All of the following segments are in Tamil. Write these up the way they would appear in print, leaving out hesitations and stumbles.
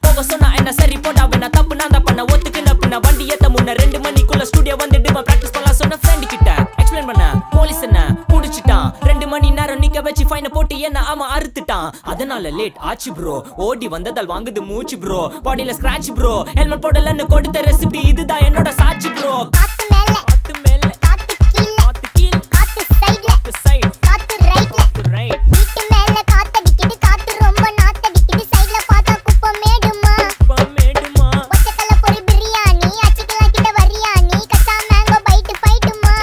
போக சொன்னா என்ன சரி போடா வேணா தப்பு நான் தான் பண்ண ஒத்துக்குன பின்ன வண்டி ஏத்த முன்ன 2 மணிக்குள்ள ஸ்டுடியோ வந்துட்டு பிராக்டிஸ் பண்ணலாம் சொன்ன ஃப்ரெண்ட் கிட்ட எக்ஸ்பிளைன் பண்ண போலீஸ் என்ன புடிச்சிட்டான் 2 மணி நேரம் நிக்க வச்சு ஃபைனை போட்டு என்ன அவன் அறுத்துட்டான் அதனால லேட் ஆச்சு ப்ரோ ஓடி வந்ததால் வாங்குது மூச்சு ப்ரோ பாடியில ஸ்கிராட்ச் ப்ரோ ஹெல்மெட் போடலன்னு கொடுத்த ரெசிபி இதுதான் என்னோட சாட்சி ப்ரோ காத்து மேல காத்து கீழ காத்து சைடு காத்து ரைட் வீட்டு மேல காத்தடிக்குது காத்து ரொம்ப நாத்தடிக்குது சைடுல பார்த்தா குப்பை மேடுமா ஒச்சக்கல்ல பொரி பிரியாணி அச்சிக்கலாம் கிட்ட வரியாணி கச்சா மேங்கோ பைட் ஃபைட்டுமா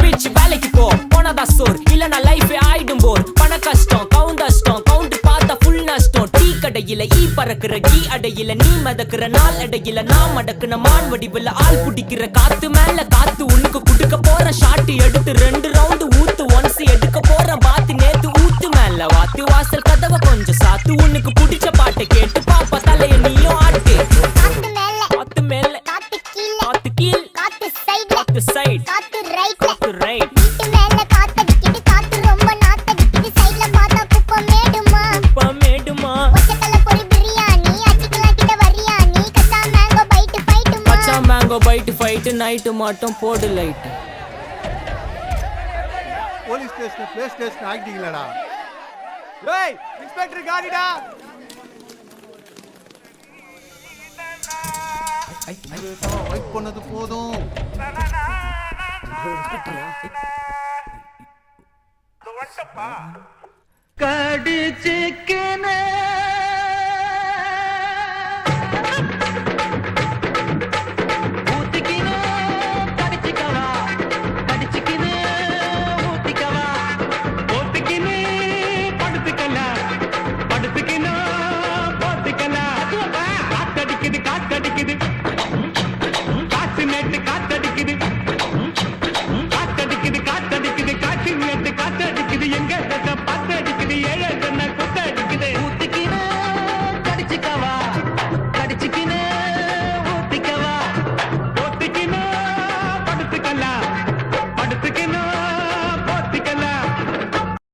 பிச் வேலைக்கு போ போனதா சோர் இல்லனா லைஃபே ஆயிடும் போர் பண கஷ்டம் கவுண்ட் பார்த்தா ஃபுல் நஷ்டம் டீ கடையில ஈ பறக்குற கீ அடையில நீ மதக்குற நாள் அடையில நான் மடக்குன மான் வடிவுல ஆள் புடிக்கிற காத்து மேல காத்து உனக்கு குடுக்க போற ஷாட் எடுத்து 2 ரவுண்ட் ஊத்து ஒன்ஸ் எடுக்க போற பாத்து நேத்து ஊத்து மேல வாத்து வாசல் கதவை கொஞ்சம் சாத்து உனக்கு பிடிச்ச பாட்டை கேட்டு பாப்பா தலைய நீயும் ஆட்டு காத்து மேல காத்து கீழ காத்து சைடு காத்து ரைட் வீட்டு மேல காத்தடிக்குது காத்து ரொம்ப நாத்தடிக்குது சைடுல பார்த்தா குப்பை மேடுமா ஒச்சக்கல்ல பொரி பிரியாணி அச்சிக்கலாம் கிட்ட வரியானி கச்சா மேங்கோ பைட் ஃபைட் நைட் மட்டும் போடு light police station play station ஆக்கிட்டீங்களடா ஏய் இன்ஸ்பெக்டர் காடிடா வெயிட் பண்ணது போதும் கடிச்சிக்கன